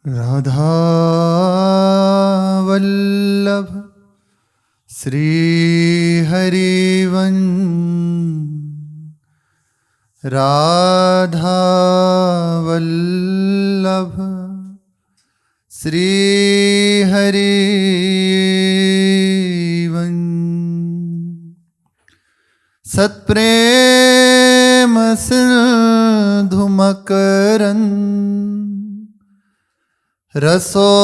राधा वल्लभ श्री हरिवंश राधा वल्लभ श्री हरिवंश सत्प्रेम सिंधु मकरंद रसोगधारा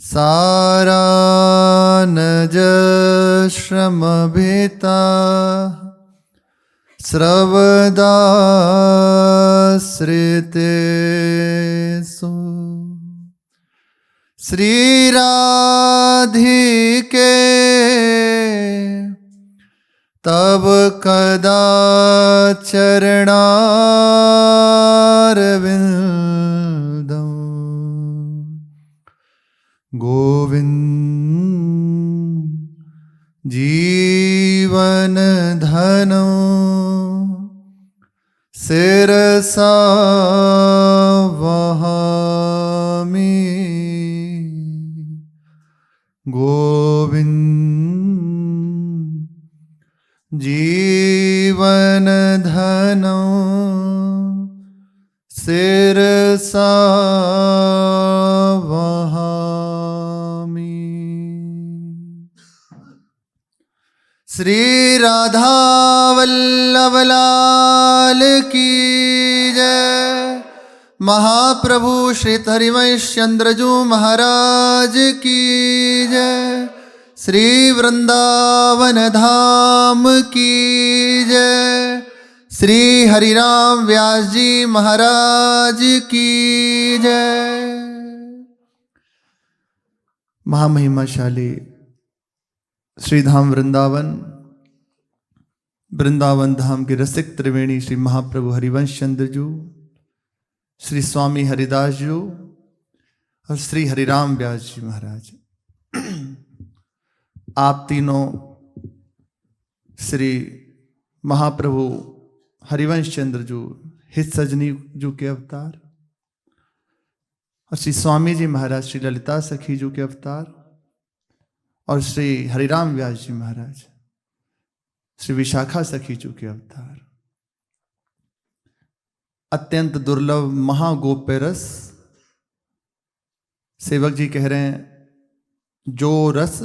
सारा नज श्रम भेता स्रवदाश्रिते सो श्री राधिके तब कदा चरणारविंदम गोविंद जीवन धनो सिरसा वहामि गोविंद जीवन धनो सिरसा वहामि। श्री राधा वल्लभ लाल की जय। महाप्रभु श्री हरिवंश चंद्रजू महाराज की जय। श्री वृंदावन धाम की जय। श्री हरिराम व्यास जी महाराज की जय। महामहिमाशाली श्री धाम वृंदावन वृंदावन धाम के रसिक त्रिवेणी श्री महाप्रभु हरिवंश चंद्र जी, श्री स्वामी हरिदास जी और श्री हरिराम व्यास जी महाराज, आप तीनों श्री महाप्रभु हरिवंश चंद्र जी हित सजनी जी के अवतार और श्री स्वामी जी महाराज श्री ललिता सखी जी के अवतार और श्री हरिराम व्यास जी महाराज श्री विशाखा सखी जी के अवतार। अत्यंत दुर्लभ महागोप्य रस। सेवक जी कह रहे हैं, जो रस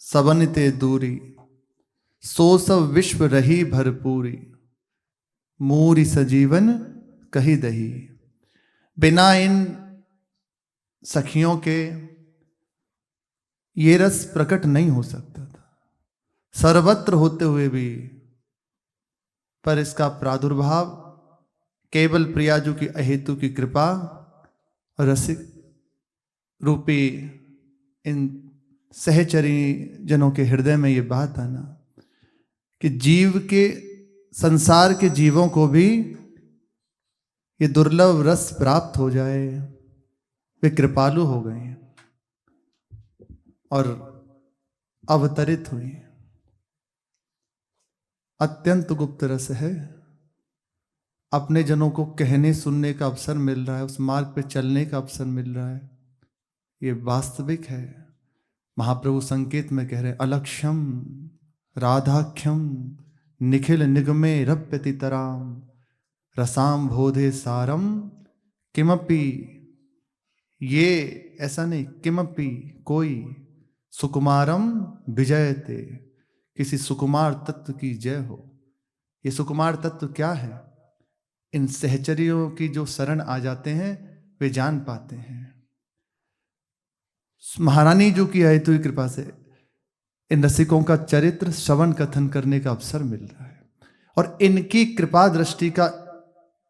सबन ते दूरी सो सब विश्व रही भरपूरी मूरी सजीवन कही दही। बिना इन सखियों के ये रस प्रकट नहीं हो सकता था, सर्वत्र होते हुए भी, पर इसका प्रादुर्भाव केवल प्रियाजू की अहेतु की कृपा और रसिक रूपी इन सहचरी जनों के हृदय में ये बात आना कि जीव के संसार के जीवों को भी ये दुर्लभ रस प्राप्त हो जाए, वे कृपालु हो गए और अवतरित हुए। अत्यंत गुप्त रस है, अपने जनों को कहने सुनने का अवसर मिल रहा है, उस मार्ग पे चलने का अवसर मिल रहा है, ये वास्तविक है। महाप्रभु संकेत में कह रहे, अलक्ष्यम राधाख्यम निखिल निगमे रप्यति तराम रसाम बोधे सारम किमपि। ये ऐसा नहीं, किमपि कोई सुकुमारम विजयते, किसी सुकुमार तत्व की जय हो। ये सुकुमार तत्व क्या है? इन सहचरियों की जो शरण आ जाते हैं वे जान पाते हैं। महारानी जो की हेतु कृपा से इन रसिकों का चरित्र श्रवण कथन करने का अवसर मिल रहा है और इनकी कृपा दृष्टि का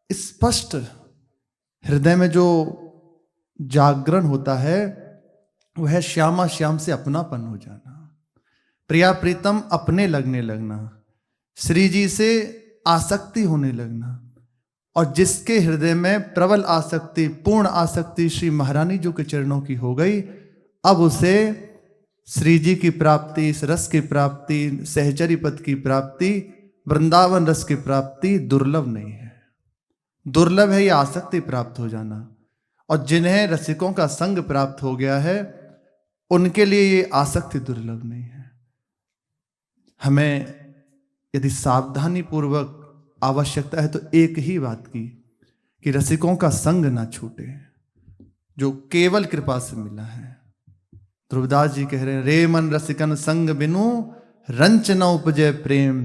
स्पष्ट हृदय में जो जागरण होता है वह श्यामा श्याम से अपनापन हो जाना, प्रिया प्रीतम अपने लगने लगना, श्री जी से आसक्ति होने लगना। और जिसके हृदय में प्रबल आसक्ति, पूर्ण आसक्ति श्री महारानी जी के चरणों की हो गई, अब उसे श्री जी की प्राप्ति, इस रस की प्राप्ति, सहचरी पद की प्राप्ति वृंदावन रस की प्राप्ति दुर्लभ नहीं है। दुर्लभ है ये आसक्ति प्राप्त हो जाना, और जिन्हें रसिकों का संग प्राप्त हो गया है उनके लिए ये आसक्ति दुर्लभ नहीं है। हमें यदि सावधानी पूर्वक आवश्यकता है तो एक ही बात की कि रसिकों का संग ना छूटे, जो केवल कृपा से मिला है। ध्रुवदास जी कह रहे हैं, रे मन रसिकन संग बिनु रंच न उपजय प्रेम,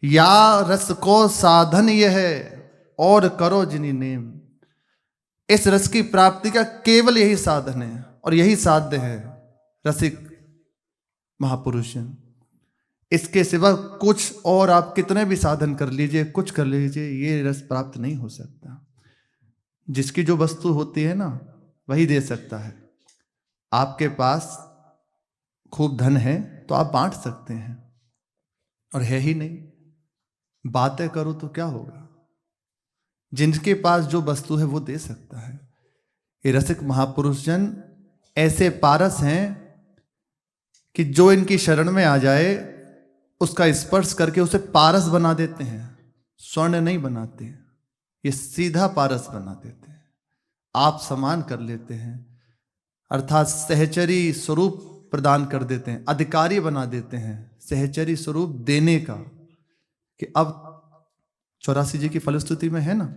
या रस को साधन यह है और करो जिनी नेम। इस रस की प्राप्ति का केवल यही साधन है और यही साध्य है रसिक महापुरुष। इसके सिवा कुछ और आप कितने भी साधन कर लीजिए, कुछ कर लीजिए, ये रस प्राप्त नहीं हो सकता। जिसकी जो वस्तु होती है ना वही दे सकता है। आपके पास खूब धन है तो आप बांट सकते हैं, और है ही नहीं, बातें करो तो क्या होगा। जिनके पास जो वस्तु है वो दे सकता है। ये रसिक महापुरुष जन ऐसे पारस हैं कि जो इनकी शरण में आ जाए उसका स्पर्श करके उसे पारस बना देते हैं। स्वर्ण नहीं बनाते, ये सीधा पारस बना देते हैं, आप समान कर लेते हैं, अर्थात सहचरी स्वरूप प्रदान कर देते हैं, अधिकारी बना देते हैं सहचरी स्वरूप देने का। कि अब 84 जी की फलश्रुति में है ना,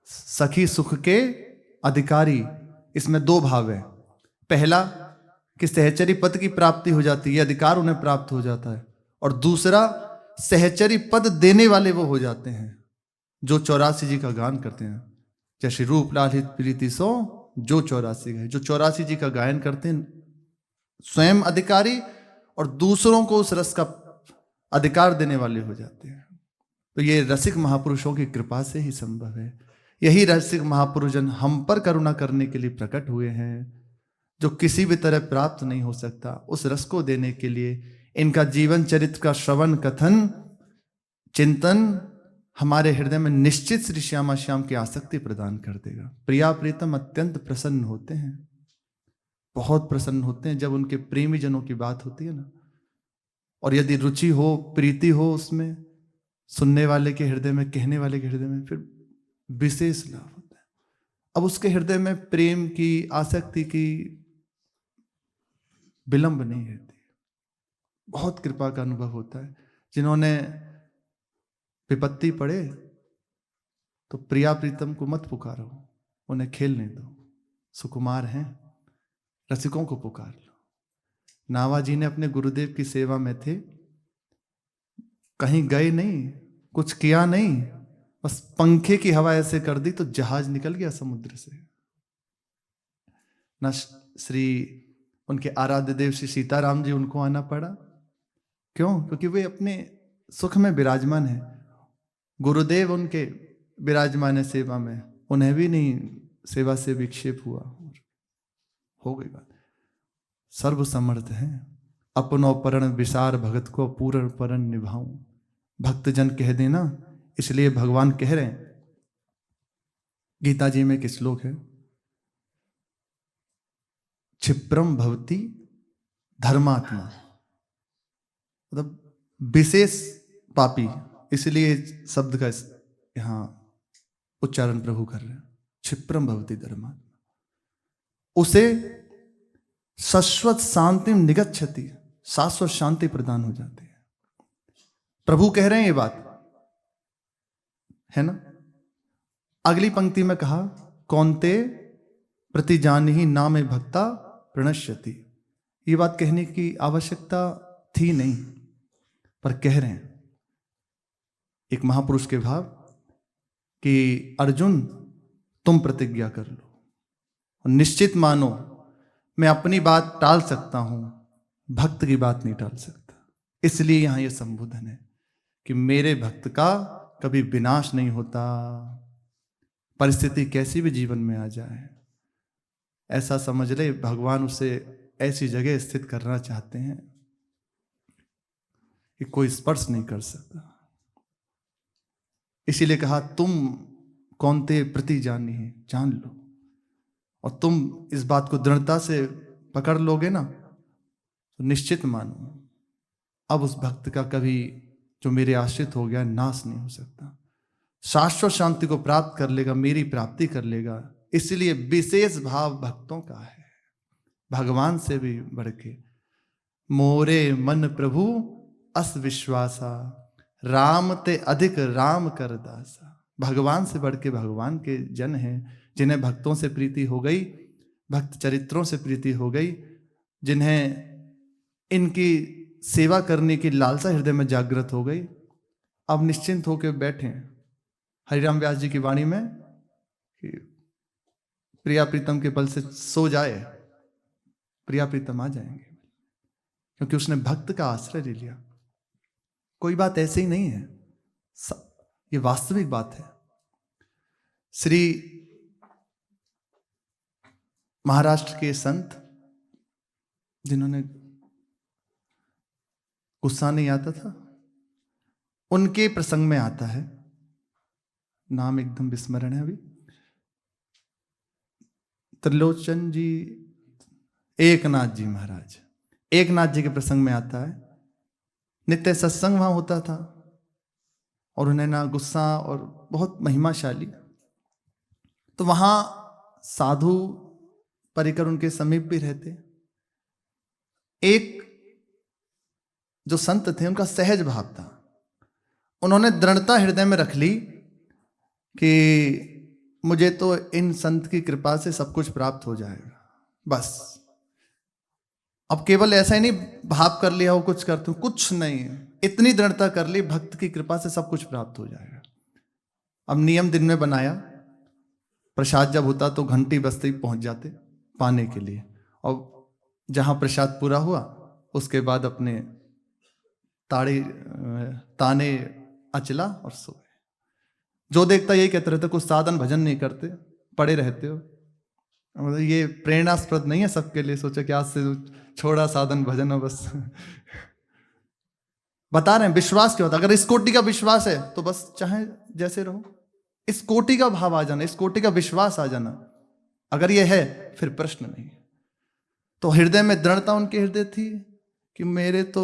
सखी सुख के अधिकारी। इसमें दो भाव है। पहला कि सहचरी पद की प्राप्ति हो जाती है, ये अधिकार उन्हें प्राप्त हो जाता है, और दूसरा सहचरी पद देने वाले वो हो जाते हैं जो 84 जी का गान करते हैं। जैसे रूप लालित प्रीति सो जो 84 गए, जो 84 जी का गायन करते हैं स्वयं अधिकारी, और दूसरों को उस रस का अधिकार देने वाले हो जाते हैं। तो ये रसिक महापुरुषों की कृपा से ही संभव है। यही रसिक महापुरुषजन हम पर करुणा करने के लिए प्रकट हुए हैं, जो किसी भी तरह प्राप्त नहीं हो सकता। उस रस को देने के लिए इनका जीवन चरित्र का श्रवण कथन चिंतन हमारे हृदय में निश्चित श्री श्यामा श्याम की आसक्ति प्रदान कर देगा। प्रिया प्रीतम अत्यंत प्रसन्न होते हैं, बहुत प्रसन्न होते हैं जब उनके प्रेमी जनों की बात होती है ना। और यदि रुचि हो, प्रीति हो उसमें, सुनने वाले के हृदय में, कहने वाले के हृदय में, फिर विशेष लाभ होता है। अब उसके हृदय में प्रेम की, आसक्ति की विलंब नहीं रहती, बहुत कृपा का अनुभव होता है। जिन्होंने विपत्ति पड़े तो प्रिया प्रीतम को मत पुकारो, उन्हें खेलने दो, सुकुमार हैं, रसिकों को पुकार लो। नावाजी ने अपने गुरुदेव की सेवा में थे, कहीं गए नहीं, कुछ किया नहीं, बस पंखे की हवा ऐसे कर दी तो जहाज निकल गया समुद्र से। न श्री उनके आराध्य देव श्री सीताराम जी उनको आना पड़ा। क्यों? क्योंकि वे अपने सुख में विराजमान हैं। गुरुदेव उनके विराजमान है सेवा में, उन्हें भी नहीं सेवा से विक्षेप हुआ, हो गई बात। सर्व समर्थ है, अपनो परण विसार भगत को पूर्ण परण निभाऊं। भक्तजन कह देना, इसलिए भगवान कह रहे हैं। गीता जी में एक श्लोक है, क्षिप्रम भवति धर्मात्मा, मतलब विशेष पापी, इसलिए शब्द का यहां उच्चारण प्रभु कर रहे हैं। क्षिप्रम भवति धर्मात्मा, उसे शाश्वत शांति निगच्छति, शाश्वत शांति प्रदान हो जाती है। प्रभु कह रहे हैं ये बात है ना। अगली पंक्ति में कहा, कौनते प्रतिजान ही नामे भक्ता प्रणश्यति। ये बात कहने की आवश्यकता थी नहीं, पर कह रहे हैं एक महापुरुष के भाव कि अर्जुन तुम प्रतिज्ञा कर लो और निश्चित मानो मैं अपनी बात टाल सकता हूं, भक्त की बात नहीं टाल सकता। इसलिए यहां यह संबोधन है कि मेरे भक्त का कभी विनाश नहीं होता, परिस्थिति कैसी भी जीवन में आ जाए, ऐसा समझ ले भगवान उसे ऐसी जगह स्थित करना चाहते हैं कि कोई स्पर्श नहीं कर सकता। इसीलिए कहा तुम कौनते प्रति जानी है, जान लो, और तुम इस बात को दृढ़ता से पकड़ लोगे ना तो निश्चित मानो अब उस भक्त का कभी जो मेरे आश्रित हो गया नाश नहीं हो सकता, शाश्वत शांति को प्राप्त कर लेगा, मेरी प्राप्ति कर लेगा। इसलिए विशेष भाव भक्तों का है, भगवान से भी बढ़ के। मोरे मन प्रभु अस विश्वासा, राम ते अधिक राम कर दासा। भगवान से बढ़ के भगवान के जन हैं, जिन्हें भक्तों से प्रीति हो गई, भक्त चरित्रों से प्रीति हो गई, जिन्हें इनकी सेवा करने की लालसा हृदय में जागृत हो गई, अब निश्चिंत होकर बैठे। हरिराम व्यास जी की वाणी में कि प्रिया प्रीतम के बल से सो जाए, प्रिया प्रीतम आ जाएंगे, क्योंकि उसने भक्त का आश्रय ले लिया। कोई बात ऐसे ही नहीं है, ये वास्तविक बात है। श्री महाराष्ट्र के संत, जिन्होंने गुस्सा नहीं आता था, उनके प्रसंग में आता है, नाम एकदम विस्मरण है अभी, त्रिलोचन जी, एकनाथ जी महाराज, एकनाथ जी के प्रसंग में आता है। नित्य सत्संग वहां होता था और उन्हें ना गुस्सा और बहुत महिमाशाली। तो वहां साधु परिकर उनके समीप भी रहते। एक जो संत थे उनका सहज भाव था, उन्होंने दृढ़ता हृदय में रख ली कि मुझे तो इन संत की कृपा से सब कुछ प्राप्त हो जाएगा, बस। अब केवल ऐसा ही नहीं भाव कर लिया हो कुछ करते, कुछ नहीं, इतनी दृढ़ता कर ली भक्त की कृपा से सब कुछ प्राप्त हो जाएगा। अब नियम दिन में बनाया, प्रसाद जब होता तो घंटी बजते ही पहुंच जाते पाने के लिए, और जहां प्रसाद पूरा हुआ उसके बाद अपने ताने अचला और सोए। जो देखता यही कहते रहते, कुछ साधन भजन नहीं करते, पड़े रहते हो। मतलब ये प्रेरणास्पद नहीं है सबके लिए। सोचा कि आज से छोड़ा साधन भजन, बस बता रहे हैं विश्वास क्या होता है। अगर इस कोटि का विश्वास है तो बस चाहे जैसे रहो, इस कोटि का भाव आ जाना, इस कोटि का विश्वास आ जाना, अगर ये है फिर प्रश्न नहीं। तो हृदय में दृढ़ता उनके हृदय थी कि मेरे तो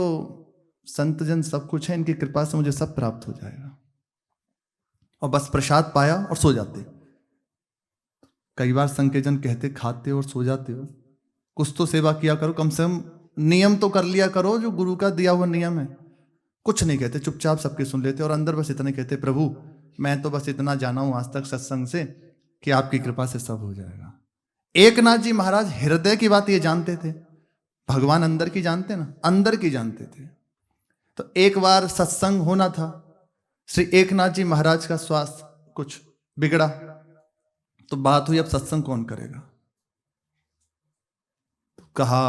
संतजन सब कुछ है, इनकी कृपा से मुझे सब प्राप्त हो जाएगा, और बस प्रसाद पाया और सो जाते। कई बार संकेतन कहते खाते और सो जाते हो, कुछ तो सेवा किया करो, कम से कम नियम तो कर लिया करो जो गुरु का दिया हुआ नियम है। कुछ नहीं कहते, चुपचाप सबके सुन लेते, और अंदर बस इतने कहते, प्रभु मैं तो बस इतना जाना हूं आज तक सत्संग से कि आपकी कृपा से सब हो जाएगा। एकनाथ जी महाराज हृदय की बात ये जानते थे, भगवान अंदर की जानते ना, अंदर की जानते थे। तो एक बार सत्संग होना था, श्री एकनाथ जी महाराज का स्वास्थ्य कुछ बिगड़ा, तो बात हुई अब सत्संग कौन करेगा। तो कहा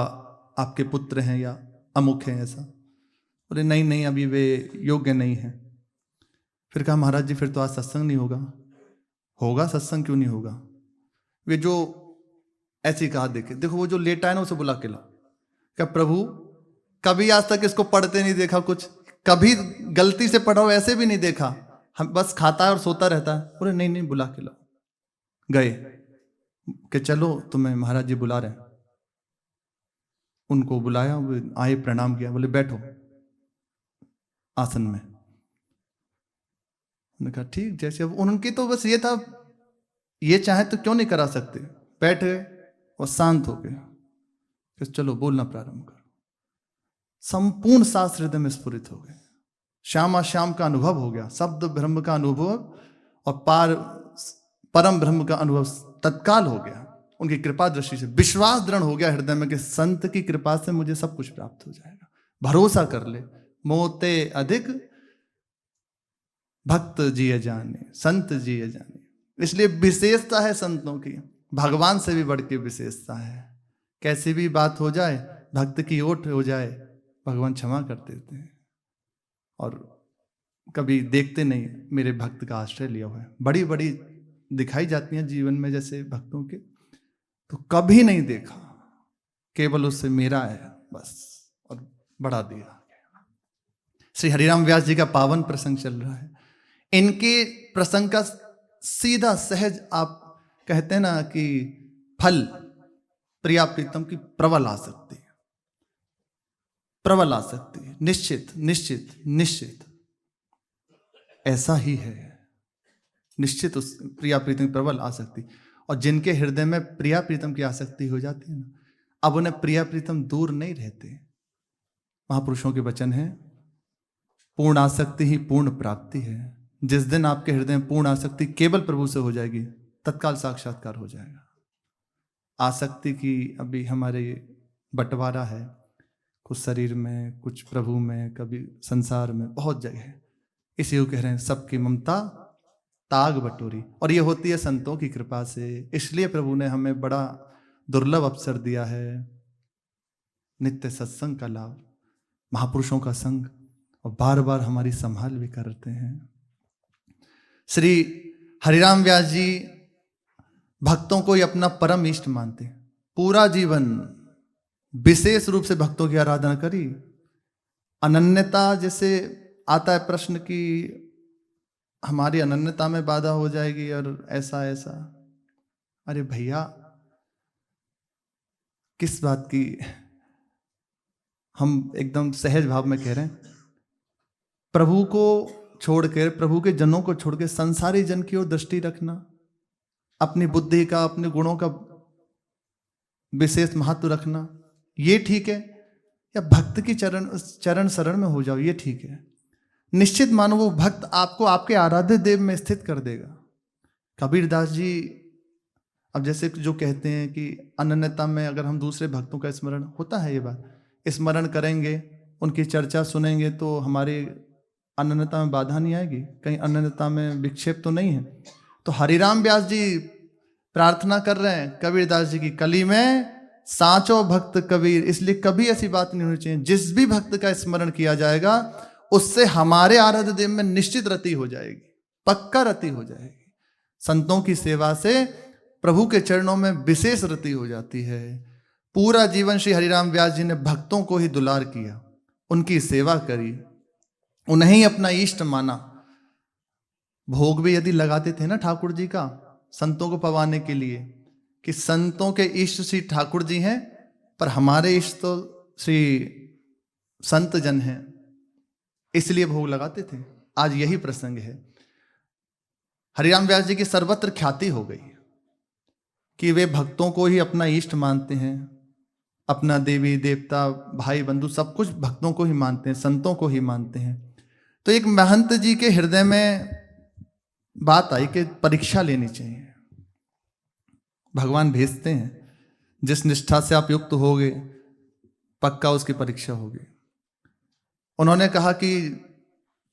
आपके पुत्र हैं या अमुक हैं ऐसा, बोले नहीं नहीं अभी वे योग्य नहीं है। फिर कहा महाराज जी फिर तो आज सत्संग नहीं होगा। होगा सत्संग, क्यों नहीं होगा। वे जो ऐसी कहा, देखे देखो वो जो लेटा है ना उसे बुला के लाओ। क्या प्रभु कभी आज तक इसको पढ़ते नहीं देखा, कुछ कभी गलती से पढ़ा हो ऐसे भी नहीं देखा, हम बस खाता है और सोता रहता है। बोले नहीं नहीं बुला के लाओ। गए कि चलो तुम्हें महाराज जी बुला रहे हैं। उनको बुलाया, वो आए, प्रणाम किया, बोले बैठो आसन में। उन्होंने कहा ठीक जैसे। अब उनकी तो बस ये था, ये चाहे तो क्यों नहीं करा सकते। बैठ गए और शांत हो गए कि चलो बोलना प्रारंभ करो। संपूर्ण शास्त्र हृदय में स्फुरित हो गए, श्यामा श्याम का अनुभव हो गया, शब्द ब्रह्म का अनुभव और परम ब्रह्म का अनुभव तत्काल हो गया। उनकी कृपा दृष्टि से विश्वास दृढ़ हो गया हृदय में कि संत की कृपा से मुझे सब कुछ प्राप्त हो जाएगा। भरोसा कर ले, मोते अधिक भक्त जिय जाने, संत जिय जाने। इसलिए विशेषता है संतों की, भगवान से भी बढ़ के विशेषता है। कैसी भी बात हो जाए, भक्त की ओट हो जाए, भगवान क्षमा कर देते हैं और कभी देखते नहीं मेरे भक्त का आश्रय लिया हुआ है। बड़ी बड़ी दिखाई जाती हैं जीवन में जैसे भक्तों के, तो कभी नहीं देखा, केवल उससे मेरा है बस, और बढ़ा दिया। श्री हरिराम व्यास जी का पावन प्रसंग चल रहा है। इनके प्रसंग का सीधा सहज आप कहते हैं ना कि फल प्रिया प्रीतम की प्रबल आ सकती है, प्रबल आ सकती है, निश्चित निश्चित निश्चित। ऐसा ही है। निश्चित उस प्रिया प्रीतम की प्रबल आसक्ति, और जिनके हृदय में प्रिया प्रीतम की आसक्ति हो जाती है ना, अब उन्हें प्रिया प्रीतम दूर नहीं रहते। महापुरुषों के वचन है, पूर्ण आसक्ति ही पूर्ण प्राप्ति है। जिस दिन आपके हृदय में पूर्ण आसक्ति केवल प्रभु से हो जाएगी, तत्काल साक्षात्कार हो जाएगा। आसक्ति की अभी हमारे बंटवारा है, कुछ शरीर में, कुछ प्रभु में, कभी संसार में, बहुत जगह है। इसी को कह रहे हैं सबकी ममता ताग बटोरी, और ये होती है संतों की कृपा से। इसलिए प्रभु ने हमें बड़ा दुर्लभ अवसर दिया है, नित्य सत्संग का लाभ, महापुरुषों का संग, और बार बार हमारी संभाल भी करते हैं। श्री हरिराम व्यास जी भक्तों को ही अपना परम इष्ट मानते हैं। पूरा जीवन विशेष रूप से भक्तों की आराधना करी। अनन्यता जैसे आता है प्रश्न कि हमारी अनन्यता में बाधा हो जाएगी और ऐसा ऐसा, अरे भैया किस बात की, हम एकदम सहज भाव में कह रहे हैं। प्रभु को छोड़कर, प्रभु के जनों को छोड़कर संसारी जन की ओर दृष्टि रखना, अपनी बुद्धि का, अपने गुणों का विशेष महत्व रखना, ये ठीक है? या भक्त की चरण शरण में हो जाओ, ये ठीक है? निश्चित मानो वो भक्त आपको आपके आराध्य देव में स्थित कर देगा। कबीरदास जी अब जैसे जो कहते हैं कि अनन्यता में अगर हम दूसरे भक्तों का स्मरण, होता है ये बात, स्मरण करेंगे, उनकी चर्चा सुनेंगे तो हमारी अनन्यता में बाधा नहीं आएगी, कहीं अनन्यता में विक्षेप तो नहीं है। तो हरिराम व्यास जी प्रार्थना कर रहे हैं कबीरदास जी की, कली में साचो भक्त कबीर। इसलिए कभी ऐसी बात नहीं होनी चाहिए, जिस भी भक्त का स्मरण किया जाएगा उससे हमारे आराध्य देव में निश्चित रति हो जाएगी, पक्का रति हो जाएगी। संतों की सेवा से प्रभु के चरणों में विशेष रति हो जाती है। पूरा जीवन श्री हरिराम व्यास जी ने भक्तों को ही दुलार किया, उनकी सेवा करी, उन्हें ही अपना इष्ट माना। भोग भी यदि लगाते थे ना ठाकुर जी का संतों को पवाने के लिए, कि संतों के इष्ट श्री ठाकुर जी हैं, पर हमारे इष्ट तो श्री संत जन हैं, इसलिए भोग लगाते थे। आज यही प्रसंग है। हरिराम व्यास जी की सर्वत्र ख्याति हो गई कि वे भक्तों को ही अपना इष्ट मानते हैं, अपना देवी देवता भाई बंधु सब कुछ भक्तों को ही मानते हैं, संतों को ही मानते हैं। तो एक महंत जी के हृदय में बात आई कि परीक्षा लेनी चाहिए। भगवान भेजते हैं, जिस निष्ठा से आप युक्त होगे पक्का उसकी परीक्षा होगी। उन्होंने कहा कि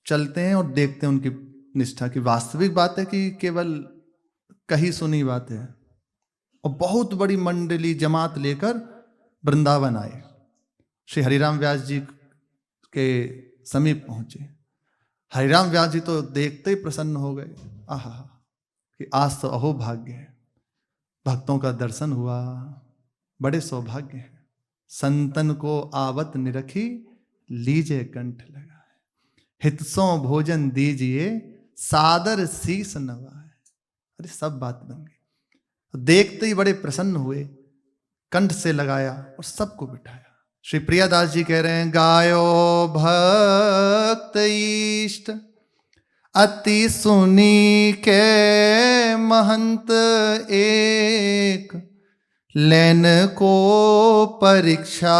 चलते हैं और देखते हैं उनकी निष्ठा की। वास्तविक बात है कि केवल कही सुनी बात है। और बहुत बड़ी मंडली जमात लेकर वृंदावन आए, श्री हरिराम व्यास जी के समीप पहुंचे। हरिराम व्यास जी तो देखते ही प्रसन्न हो गए, आहा कि आज तो अहो भाग्य है, भक्तों का दर्शन हुआ, बड़े सौभाग्य है। संतन को आवत निरखी लीजिए कंठ लगा, हितसों भोजन दीजिए सादर शीस नवाए। अरे सब बात बन गई। देखते ही बड़े प्रसन्न हुए, कंठ से लगाया और सबको बिठाया। श्री प्रियादास जी कह रहे हैं, गायो भक्त इष्ट अति सुनी के महंत एक, लेन को परीक्षा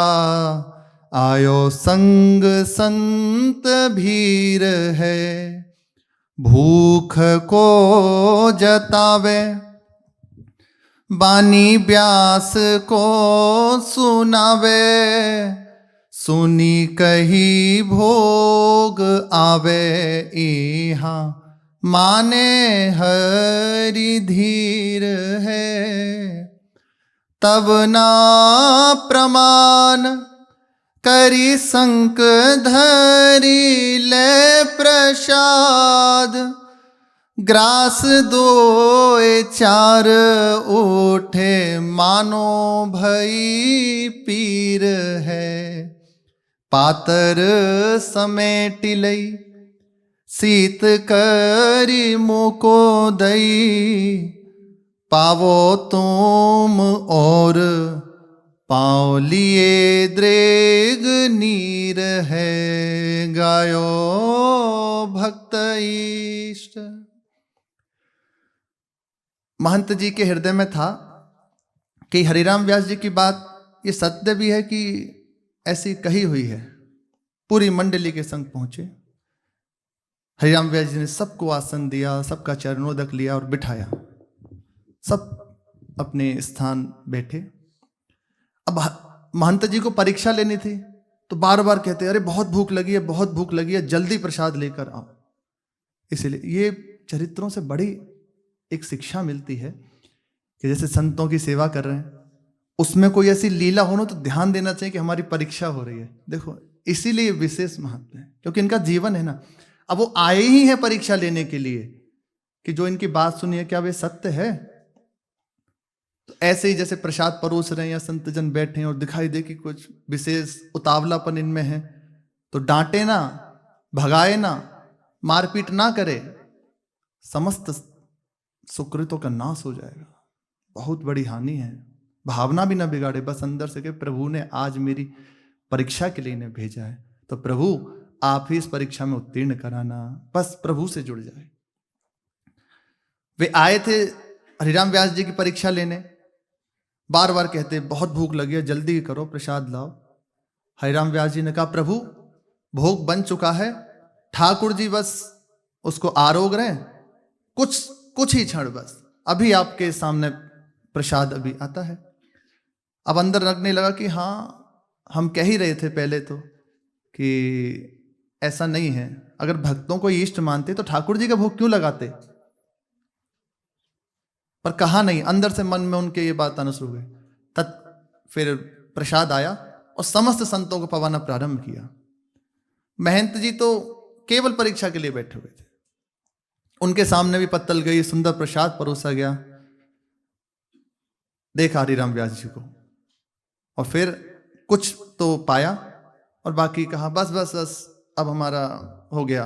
आयो संग संत भीर है। भूख को जतावे बानी व्यास को सुनावे, सुनी कही भोग आवे। इहाँ माने हरि धीर है, तब ना प्रमाण करी संक धरी ले प्रसाद। ग्रास दोए चार उठे मानो भई पीर है। पातर समेट लई शीत करी मुको दई। पावो तुम और पाँव लिए द्रेग नीर है। गायो भक्त इष्ट। महंत जी के हृदय में था कि हरिराम व्यास जी की बात ये सत्य भी है कि ऐसी कही हुई है। पूरी मंडली के संग पहुंचे। हरिराम व्यास जी ने सबको आसन दिया, सबका चरणोदक लिया और बिठाया। सब अपने स्थान बैठे। अब महंत जी को परीक्षा लेनी थी तो बार बार कहते अरे बहुत भूख लगी है, बहुत भूख लगी है, जल्दी प्रसाद लेकर आओ। इसीलिए ये चरित्रों से बड़ी एक शिक्षा मिलती है कि जैसे संतों की सेवा कर रहे हैं, उसमें कोई ऐसी लीला हो ना तो ध्यान देना चाहिए कि हमारी परीक्षा हो रही है। देखो इसीलिए विशेष महत्व है, क्योंकि इनका जीवन है ना। अब वो आए ही हैं परीक्षा लेने के लिए कि जो इनकी बात सुनी है क्या वे सत्य है। तो ऐसे ही जैसे प्रसाद परोस रहे हैं या संतजन बैठे हैं और दिखाई दे कि कुछ विशेष उतावलापन इनमें है, तो डांटे ना, भगाए ना, मारपीट ना करे, समस्त सुकृतों का नाश हो जाएगा। बहुत बड़ी हानि है। भावना भी ना बिगाड़े, बस अंदर से कि प्रभु ने आज मेरी परीक्षा के लिए इन्हें भेजा है, तो प्रभु आप ही इस परीक्षा में उत्तीर्ण कराना, बस प्रभु से जुड़ जाए। वे आए थे हरिराम व्यास जी की परीक्षा लेने। बार बार कहते बहुत भूख लगी है, जल्दी करो, प्रसाद लाओ। हरिराम व्यास जी ने कहा प्रभु भोग बन चुका है, ठाकुर जी बस उसको आरोग रहे, कुछ ही क्षण, बस अभी आपके सामने प्रसाद अभी आता है। अब अंदर लगने लगा कि हाँ हम कह ही रहे थे पहले तो कि ऐसा नहीं है। अगर भक्तों को इष्ट मानते तो ठाकुर जी का भोग क्यों लगाते, पर कहा नहीं। अंदर से मन में उनके ये बात आना शुरू हुई। फिर प्रसाद आया और समस्त संतों को पवाना प्रारंभ किया। महंत जी तो केवल परीक्षा के लिए बैठे हुए थे। उनके सामने भी पत्तल गई, सुंदर प्रसाद परोसा गया। देखा हरिराम व्यास जी को और फिर कुछ तो पाया और बाकी कहा बस बस बस अब हमारा हो गया।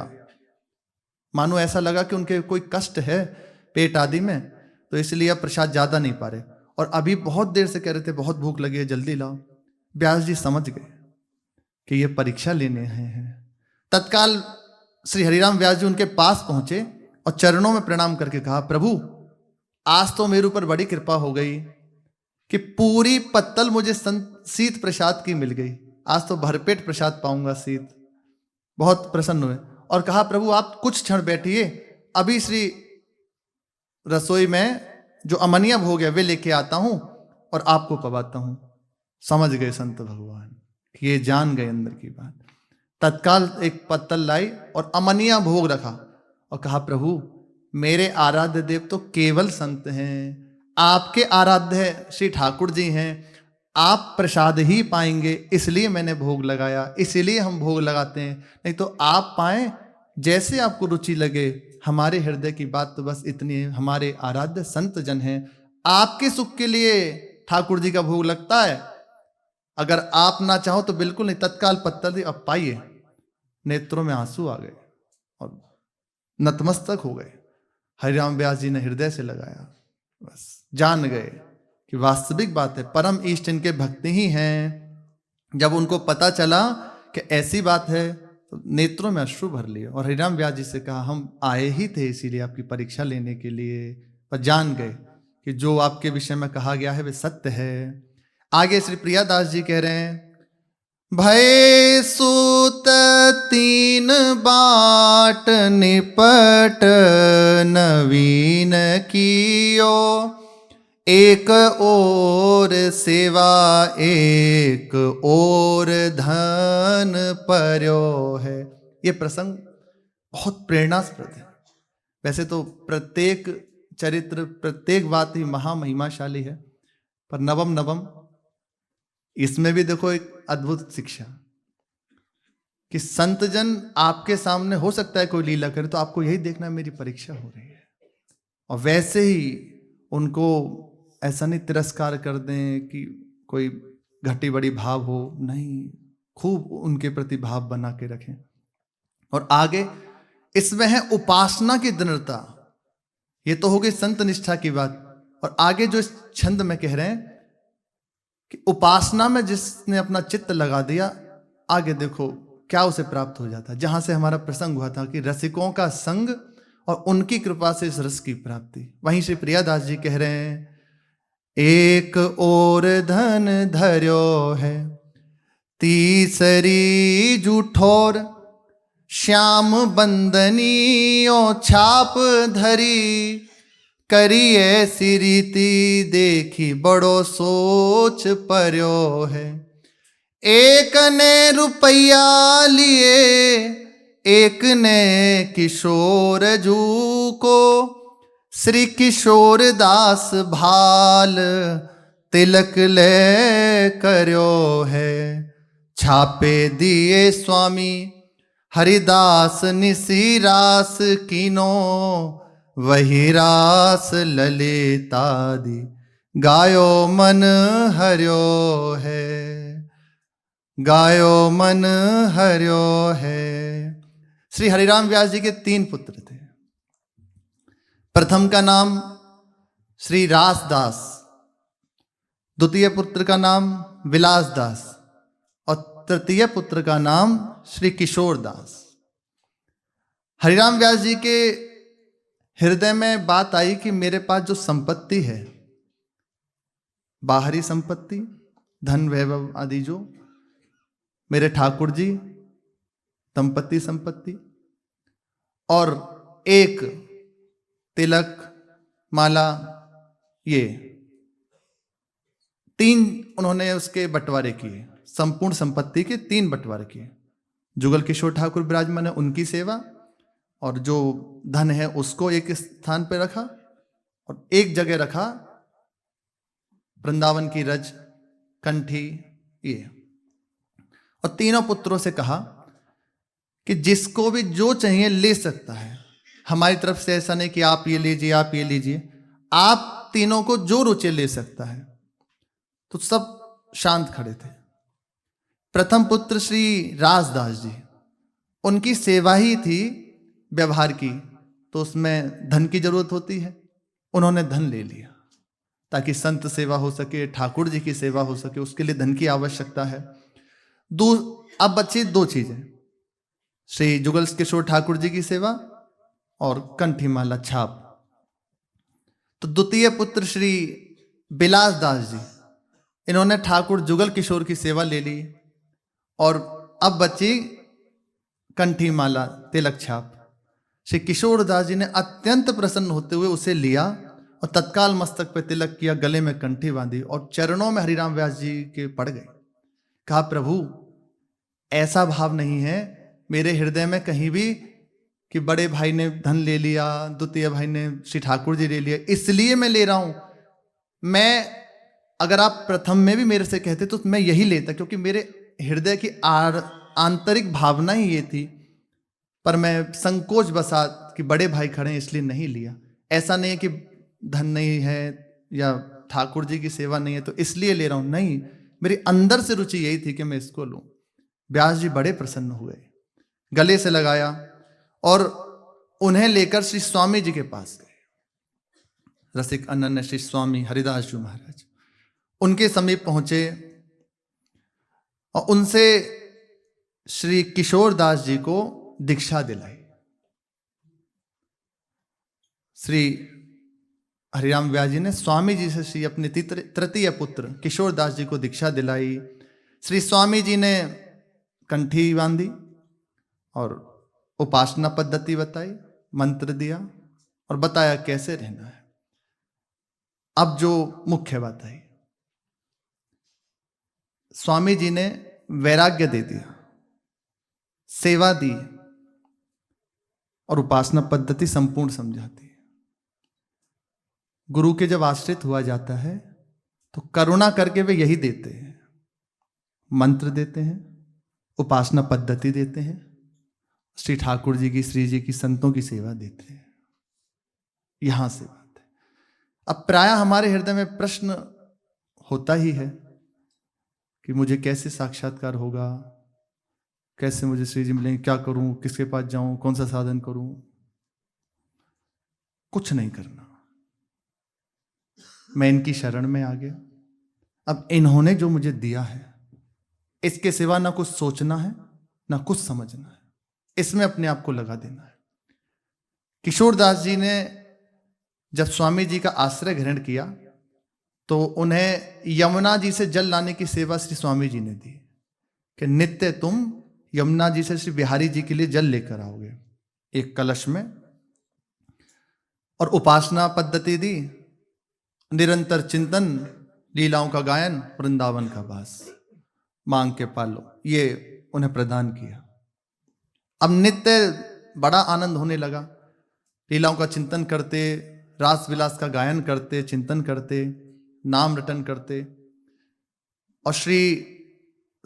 मानो ऐसा लगा कि उनके कोई कष्ट है पेट आदि में, तो इसलिए अब प्रसाद ज्यादा नहीं पा रहे और अभी बहुत देर से कह रहे थे बहुत भूख लगी है, जल्दी लाओ। व्यास जी समझ गए कि ये परीक्षा लेने हैं। तत्काल श्री हरिराम व्यास जी उनके पास पहुंचे और चरणों में प्रणाम करके कहा प्रभु आज तो मेरे ऊपर बड़ी कृपा हो गई कि पूरी पत्तल मुझे शीत प्रसाद की मिल गई। आज तो भरपेट प्रसाद पाऊंगा शीत। बहुत प्रसन्न हुए और कहा प्रभु आप कुछ क्षण बैठिए, अभी श्री रसोई में जो अमनिया भोग है वे लेके आता हूं और आपको पवाता हूं। समझ गए संत भगवान, ये जान गए अंदर की बात। तत्काल एक पत्तल लाई और अमनिया भोग रखा और कहा प्रभु मेरे आराध्य देव तो केवल संत हैं, आपके आराध्य श्री ठाकुर जी हैं, आप प्रसाद ही पाएंगे, इसलिए मैंने भोग लगाया, इसीलिए हम भोग लगाते हैं, नहीं तो आप पाएं जैसे आपको रुचि लगे। हमारे हृदय की बात तो बस इतनी है, हमारे आराध्य संत जन हैं, आपके सुख के लिए ठाकुर जी का भोग लगता है। अगर आप ना चाहो तो बिल्कुल नहीं। तत्काल पत्तल दी, अब पाइए। नेत्रों में आंसू आ गए और नतमस्तक हो गए। हरिराम व्यास जी ने हृदय से लगाया, बस जान गए कि वास्तविक बात है, परम इष्ट इनके भक्ति ही हैं। जब उनको पता चला कि ऐसी बात है तो नेत्रों में अश्रु भर लिए और हरिराम व्यास जी से कहा हम आए ही थे इसीलिए आपकी परीक्षा लेने के लिए, पर जान गए कि जो आपके विषय में कहा गया है वे सत्य है। आगे श्री प्रियादास जी कह रहे हैं भय सूत तीन बाट निपट नवीन कियो, एक और सेवा एक और धन पर्यो है। ये प्रसंग बहुत प्रेरणास्पद है। वैसे तो प्रत्येक चरित्र प्रत्येक बात ही महामहिमाशाली है, पर नवम नवम इसमें भी देखो एक अद्भुत शिक्षा कि संतजन आपके सामने हो सकता है कोई लीला करे तो आपको यही देखना मेरी परीक्षा हो रही है, और वैसे ही उनको ऐसा नहीं तिरस्कार कर दें कि कोई घटी बड़ी भाव हो, नहीं, खूब उनके प्रति भाव बना के रखें। और आगे इसमें है उपासना की दृढ़ता। ये तो हो गई संत निष्ठा की बात, और आगे जो इस छंद में कह रहे हैं कि उपासना में जिसने अपना चित्त लगा दिया, आगे देखो क्या उसे प्राप्त हो जाता? जहां से हमारा प्रसंग हुआ था कि रसिकों का संग और उनकी कृपा से इस रस की प्राप्ति। वहीं श्री प्रियादास जी कह रहे हैं, एक और धन धर्यो है, तीसरी जूठोर, श्याम बंदनियों छाप धरी, करी ऐसी रीति देखी बड़ो सोच पर्यो है। एक ने रुपया लिए, एक ने किशोर जू को, श्री किशोर दास भाल तिलक ले कर्यो है। छापे दिए स्वामी हरिदास निसी रास कीनो, वही रास ललितादि गायो मन हर्यो है, गायो मन हर्यो है। श्री हरिराम व्यास जी के 3 पुत्र थे। प्रथम का नाम श्री रासदास, द्वितीय पुत्र का नाम विलास दास और तृतीय पुत्र का नाम श्री किशोर दास। हरिराम व्यास जी के हृदय में बात आई कि मेरे पास जो संपत्ति है, बाहरी संपत्ति, धन वैभव आदि, जो मेरे ठाकुर जी, दंपति संपत्ति और एक तिलक माला, ये 3 उन्होंने उसके बंटवारे किए। संपूर्ण संपत्ति के 3 बंटवारे किए। जुगल किशोर ठाकुर विराजमान है, उनकी सेवा, और जो धन है उसको एक स्थान पर रखा और एक जगह रखा वृंदावन की रज, कंठी, ये। और तीनों पुत्रों से कहा कि जिसको भी जो चाहिए ले सकता है, हमारी तरफ से ऐसा नहीं कि आप ये लीजिए, आप ये लीजिए, आप तीनों को जो रुचि ले सकता है। तो सब शांत खड़े थे। प्रथम पुत्र श्री रासदास जी, उनकी सेवा ही थी व्यवहार की, तो उसमें धन की जरूरत होती है। उन्होंने धन ले लिया ताकि संत सेवा हो सके, ठाकुर जी की सेवा हो सके, उसके लिए धन की आवश्यकता है। अब बची 2 चीजें, श्री जुगल किशोर ठाकुर जी की सेवा और कंठी माला छाप। तो द्वितीय पुत्र श्री बिलास दास जी, इन्होंने ठाकुर जुगल किशोर की सेवा ले ली और अब बची कंठी माला, तिलक छाप। श्री किशोर दास जी ने अत्यंत प्रसन्न होते हुए उसे लिया और तत्काल मस्तक पर तिलक किया, गले में कंठी बांधी और चरणों में हरिराम व्यास जी के पड़ गए। कहा, प्रभु ऐसा भाव नहीं है मेरे हृदय में कहीं भी कि बड़े भाई ने धन ले लिया, द्वितीय भाई ने श्री ठाकुर जी ले लिया, इसलिए मैं ले रहा हूं। मैं, अगर आप प्रथम में भी मेरे से कहते तो मैं यही लेता, क्योंकि मेरे हृदय की आंतरिक भावना ही ये थी, पर मैं संकोच बसा कि बड़े भाई खड़े हैं इसलिए नहीं लिया। ऐसा नहीं है कि धन नहीं है या ठाकुर जी की सेवा नहीं है तो इसलिए ले रहा हूं, नहीं, मेरी अंदर से रुचि यही थी कि मैं इसको लूं। व्यास जी बड़े प्रसन्न हुए, गले से लगाया और उन्हें लेकर श्री स्वामी जी के पास गए। रसिक अनन्य श्री स्वामी हरिदास जी महाराज उनके समीप पहुंचे और उनसे श्री किशोर दास जी को दीक्षा दिलाई। श्री हरिराम व्यास जी ने स्वामी जी से श्री अपने तृतीय पुत्र किशोर दास जी को दीक्षा दिलाई। श्री स्वामी जी ने कंठी बांधी और उपासना पद्धति बताई, मंत्र दिया और बताया कैसे रहना है। अब जो मुख्य बात आई, स्वामी जी ने वैराग्य दे दिया, सेवा दी और उपासना पद्धति संपूर्ण समझाती है। गुरु के जब आश्रित हुआ जाता है तो करुणा करके वे यही देते हैं, मंत्र देते हैं, उपासना पद्धति देते हैं, श्री ठाकुर जी की, श्री जी की, संतों की सेवा देते हैं। यहां से बात है। अब प्रायः हमारे हृदय में प्रश्न होता ही है कि मुझे कैसे साक्षात्कार होगा, कैसे मुझे श्री जी मिलेंगे, क्या करूं, किसके पास जाऊं, कौन सा साधन करूं। कुछ नहीं करना, मैं इनकी शरण में आ गया। अब इन्होंने जो मुझे दिया है इसके सिवा ना कुछ सोचना है, ना कुछ समझना है, इसमें अपने आप को लगा देना है। किशोरदास जी ने जब स्वामी जी का आश्रय ग्रहण किया तो उन्हें यमुना जी से जल लाने की सेवा श्री स्वामी जी ने दी कि नित्य तुम यमुना जी से श्री बिहारी जी के लिए जल लेकर आओगे एक कलश में, और उपासना पद्धति दी, निरंतर चिंतन, लीलाओं का गायन, वृंदावन का वास, मांग के पालो, ये उन्हें प्रदान किया। अब नित्य बड़ा आनंद होने लगा, लीलाओं का चिंतन करते, रास विलास का गायन करते, चिंतन करते, नाम रटन करते। और श्री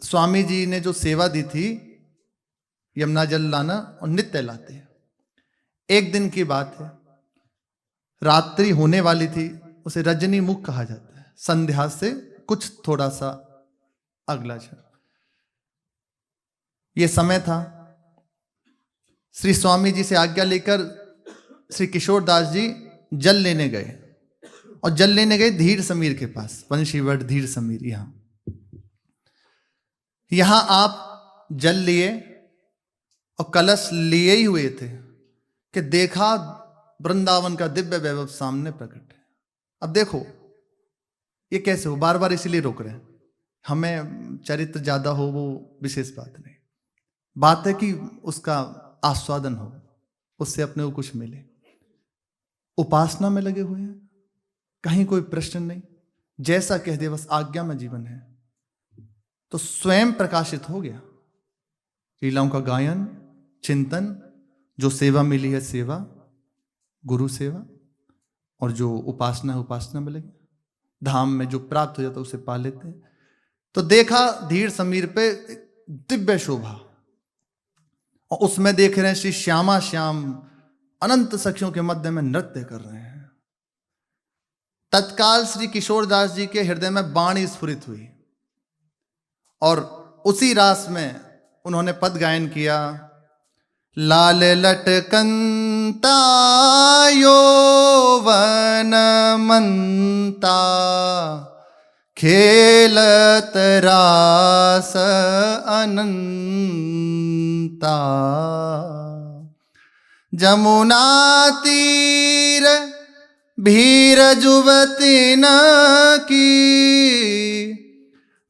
स्वामी जी ने जो सेवा दी थी यमुना जल लाना, और नित्य लाते। एक दिन की बात है, रात्रि होने वाली थी, उसे रजनी मुख कहा जाता है, संध्या से कुछ थोड़ा सा अगला क्षण ये समय था। श्री स्वामी जी से आज्ञा लेकर श्री किशोरदास जी जल लेने गए, और जल लेने गए धीर समीर के पास, पंचशीवट धीर समीर। यहां आप जल लिए और कलश लिए ही हुए थे कि देखा वृंदावन का दिव्य वैभव सामने प्रकट है। अब देखो ये कैसे हो, बार बार इसीलिए रोक रहे हैं। हमें चरित्र ज्यादा हो वो विशेष बात नहीं, बात है कि उसका आस्वादन हो, उससे अपने को कुछ मिले। उपासना में लगे हुए हैं, कहीं कोई प्रश्न नहीं, जैसा कह दे बस आज्ञा में जीवन है, तो स्वयं प्रकाशित हो गया। लीलाओं का गायन, चिंतन, जो सेवा मिली है सेवा, गुरु सेवा, और जो उपासना है उपासना में लगे, धाम में जो प्राप्त हो जाता है उसे पा लेते हैं। तो देखा धीर समीर पे दिव्य शोभा, और उसमें देख रहे हैं श्री श्यामा श्याम अनंत सखियों के मध्य में नृत्य कर रहे हैं। तत्काल श्री किशोरदास जी के हृदय में वाणी स्फुरित हुई, और उसी रास में उन्होंने पद गायन किया। लाल लटकंता यौवन मंता, खेलत रास अनंता, जमुना तीर भीर जुवती न की,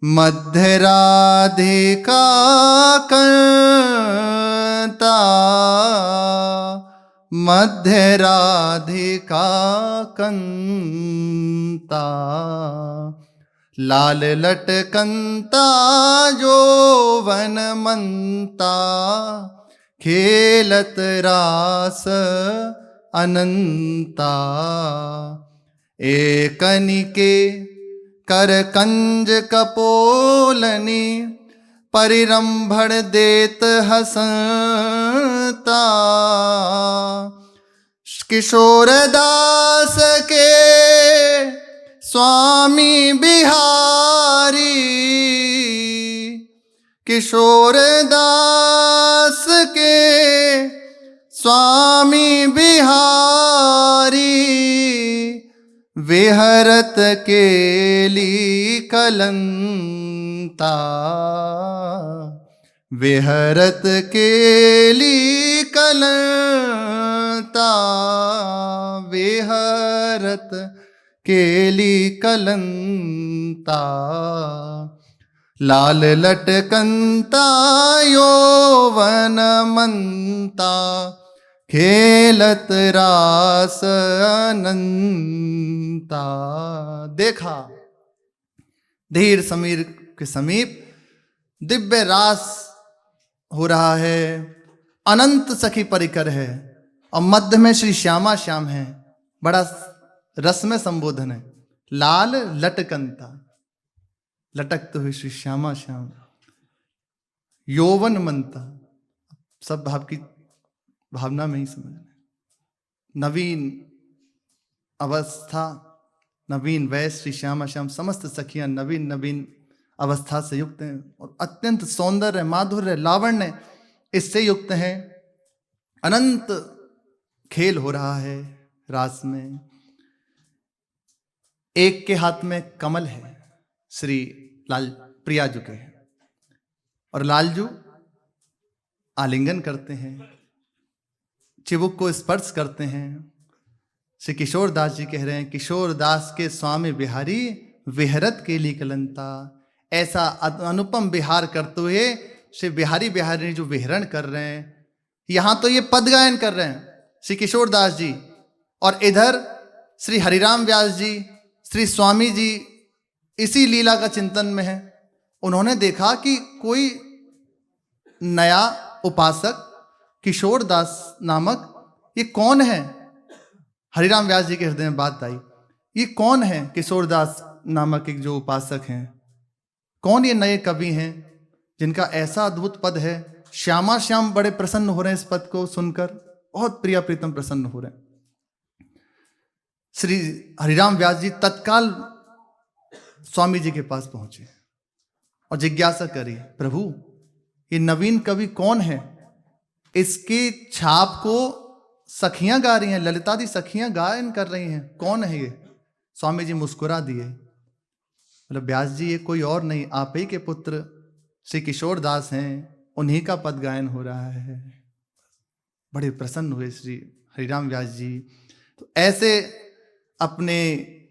मध्य राधिका कंता, मध्य राधिका कंता, लाल लटकंता यौवन मंता, खेलत रास अनंता, एकनिके कर कंज कपोलनी, परिरंभण देत हसता, किशोरदास के स्वामी बिहारी, किशोरदास के स्वामी बिहारी, विहरत केली कलंता, विहरत केली कलंता, विहरत केली कलंता, लाल लटकंता यौवन मंता, खेलत रास अनंता। देखा धीर समीर के समीप दिव्य रास हो रहा है, अनंत सखी परिकर है, और मध्य में श्री श्यामा श्याम है। बड़ा रस में संबोधन है, लाल लटकंता, लटकते हुए श्री श्यामा श्याम, यौवन मंता, सब भाव की भावना में ही समझना। नवीन अवस्था, नवीन वयस, श्री श्यामा श्याम समस्त सखियां नवीन नवीन अवस्था से युक्त हैं, और अत्यंत सौंदर्य, माधुर्य, लावण्य इससे युक्त हैं। अनंत खेल हो रहा है रास में। एक के हाथ में कमल है, श्री लाल प्रियाजू के, और लालजू आलिंगन करते हैं, चिबुक को स्पर्श करते हैं। श्री किशोर दास जी कह रहे हैं, किशोर दास के स्वामी बिहारी विहरत के लिए कलंता। ऐसा अनुपम विहार करते हुए श्री बिहारी बिहारी जो विहरण कर रहे हैं, यहां तो ये पद गायन कर रहे हैं श्री किशोर दास जी, और इधर श्री हरिराम व्यास जी, श्री स्वामी जी इसी लीला का चिंतन में है। उन्होंने देखा कि कोई नया उपासक किशोर दास नामक, ये कौन है? हरिराम व्यास जी के हृदय में बात आई, ये कौन है किशोर दास नामक एक जो उपासक हैं? कौन ये नए कवि हैं जिनका ऐसा अद्भुत पद है? श्यामा श्याम बड़े प्रसन्न हो रहे हैं इस पद को सुनकर, बहुत प्रिया प्रीतम प्रसन्न हो रहे हैं। श्री हरिराम व्यास जी तत्काल स्वामी जी के पास पहुंचे और जिज्ञासा करी, प्रभु ये नवीन कवि कौन है? इसकी छाप को सखियां गा रही हैं, ललितादि सखियां गायन कर रही हैं, कौन है ये? स्वामी जी मुस्कुरा दिए, मतलब व्यास जी ये कोई और नहीं, आप ही के पुत्र श्री किशोर दास हैं, उन्हीं का पद गायन हो रहा है। बड़े प्रसन्न हुए श्री हरिराम व्यास जी। तो ऐसे अपने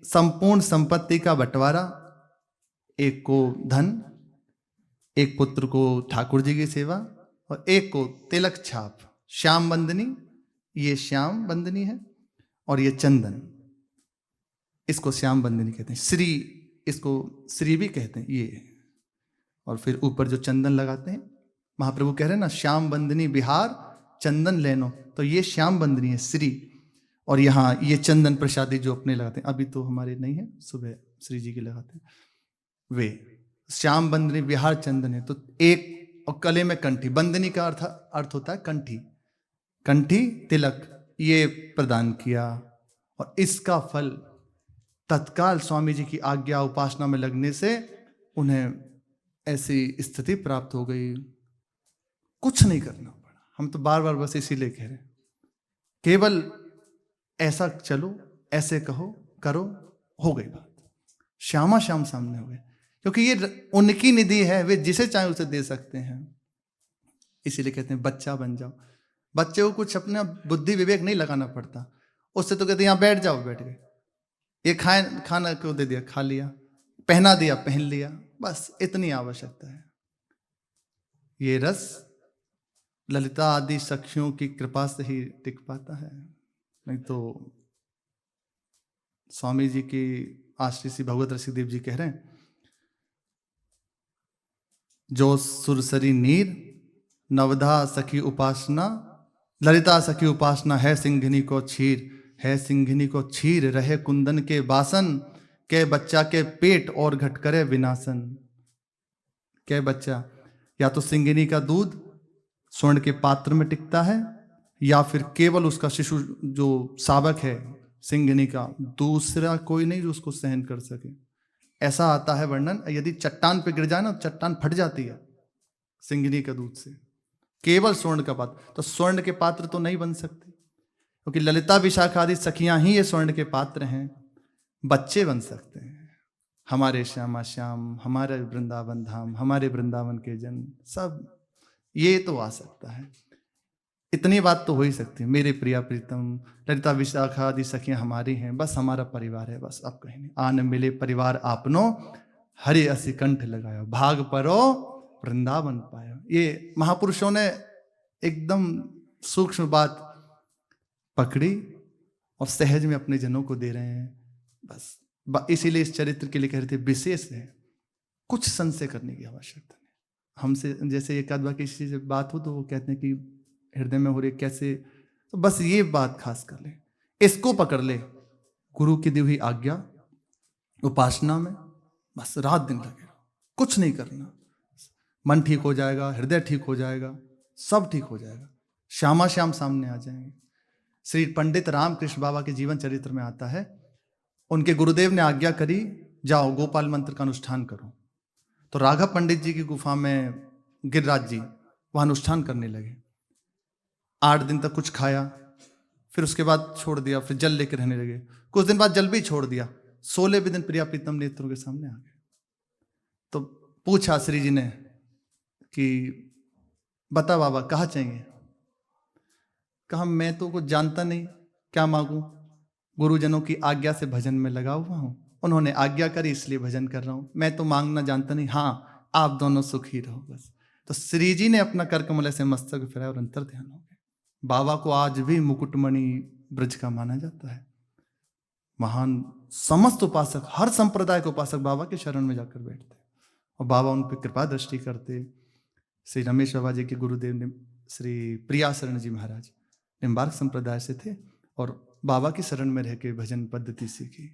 संपूर्ण संपत्ति का बंटवारा, एक को धन, एक पुत्र को ठाकुर जी की सेवा, और एक को तिलक छाप श्याम बंदनी, ये श्याम बंदनी है, और ये चंदन, इसको श्याम बंदनी कहते हैं। श्री, इसको श्री भी कहते हैं ये, और फिर ऊपर जो चंदन लगाते हैं, महाप्रभु कह रहे हैं ना, श्याम बंदनी बिहार चंदन लेनो, तो ये श्याम बंदनी है श्री। और यहाँ ये चंदन प्रसादी जो अपने लगाते हैं, अभी तो हमारे नहीं है, सुबह श्री जी के लगाते हैं, वे श्याम बंदनी बिहार चंदन है। तो एक, और गले में कंठी, बंदनी का अर्थ होता है कंठी, कंठी तिलक, ये प्रदान किया। और इसका फल तत्काल स्वामी जी की आज्ञा उपासना में लगने से उन्हें ऐसी स्थिति प्राप्त हो गई, कुछ नहीं करना पड़ा। हम तो बार बार बस इसीलिए कह रहे हैं, केवल ऐसा चलो, ऐसे कहो, करो, हो गई बात, श्यामा श्याम सामने हो गए। क्योंकि ये उनकी निधि है, वे जिसे चाहे उसे दे सकते हैं। इसीलिए कहते हैं बच्चा बन जाओ। बच्चे को कुछ अपना बुद्धि विवेक नहीं लगाना पड़ता, उससे तो कहते हैं यहाँ बैठ जाओ, बैठ गए, ये खाना को दे दिया, खा लिया, पहना दिया, पहन लिया, बस इतनी आवश्यकता है। ये रस ललिता आदि सखियों की कृपा से ही टिक पाता है, नहीं तो स्वामी जी की आश्रित श्री भगवत रसिकदेव जी कह रहे हैं, जो सुरसरी नीर नवधा सखी उपासना, ललिता सखी उपासना है सिंघनी को छीर, है सिंघनी को छीर रहे कुंदन के बासन, के बच्चा के पेट और घट करे विनाशन। क्या बच्चा, या तो सिंघनी का दूध स्वर्ण के पात्र में टिकता है, या फिर केवल उसका शिशु जो शावक है सिंघनी का, दूसरा कोई नहीं जो उसको सहन कर सके। ऐसा आता है वर्णन, यदि चट्टान पे गिर जाए ना, चट्टान फट जाती है सिंघनी का दूध से। केवल स्वर्ण का पात्र, तो स्वर्ण के पात्र तो नहीं बन सकते, क्योंकि ललिता विशाखा आदि सखियां ही ये स्वर्ण के पात्र हैं। बच्चे बन सकते हैं, हमारे श्यामा श्याम, हमारे वृंदावन धाम, हमारे वृंदावन के जन, सब ये तो आ सकता है। इतनी बात तो हो ही सकती है, मेरे प्रिया प्रीतम ललिता विशाखा आदि सखियां हमारी हैं, बस हमारा परिवार है, बस अब कहीं नहीं। आन मिले परिवार आपनो, हरि असी कंठ लगायो, भाग परो वृंदावन पायो। ये महापुरुषों ने एकदम सूक्ष्म बात पकड़ी और सहज में अपने जनों को दे रहे हैं। बस इसीलिए इस चरित्र के लिए कह रहे थे विशेष है, कुछ संशय करने की आवश्यकता नहीं। हमसे जैसे एक आध बार किसी से बात हो तो वो कहते हैं कि हृदय में हो रही कैसे, तो बस ये बात खास कर ले, इसको पकड़ ले, गुरु की दी हुई आज्ञा उपासना में बस रात दिन लगे रहो, कुछ नहीं करना, मन ठीक हो जाएगा, हृदय ठीक हो जाएगा, सब ठीक हो जाएगा, श्यामा श्याम सामने आ जाएंगे। श्री पंडित रामकृष्ण बाबा के जीवन चरित्र में आता है, उनके गुरुदेव ने आज्ञा करी जाओ गोपाल मंत्र का अनुष्ठान करो, तो राघव पंडित जी की गुफा में गिरिराज जी वहां अनुष्ठान करने लगे। 8 दिन तक कुछ खाया, फिर उसके बाद छोड़ दिया, फिर जल लेकर रहने लगे, कुछ दिन बाद जल भी छोड़ दिया। 16वें दिन प्रिया प्रीतम नेत्रों के सामने आ गए। तो पूछा श्री जी ने कि बता बाबा कहा चाहिए? कहा मैं तो कुछ जानता नहीं, क्या मांगू? गुरुजनों की आज्ञा से भजन में लगा हुआ हूं, उन्होंने आज्ञा करी इसलिए भजन कर रहा हूं, मैं तो मांगना जानता नहीं। हाँ, आप दोनों सुखी रहो बस। तो श्री जी ने अपना कर कमल से मस्तक फिराया और अंतर ध्यान हो गए। बाबा को आज भी मुकुटमणि ब्रज का माना जाता है। महान समस्त उपासक, हर संप्रदाय के उपासक बाबा के शरण में जाकर बैठते और बाबा उन पर कृपा दृष्टि करते। श्री रमेश बाबा जी के गुरुदेव ने श्री प्रियाशरण जी महाराज निम्बार्क संप्रदाय से थे और बाबा की शरण में रह के भजन पद्धति सीखी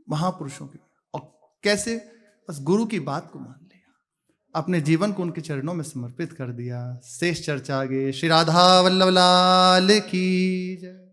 महापुरुषों की। और कैसे? बस गुरु की बात को मान लिया, अपने जीवन को उनके चरणों में समर्पित कर दिया। शेष चर्चा आगे। श्री राधा वल्लभ लाल की जय।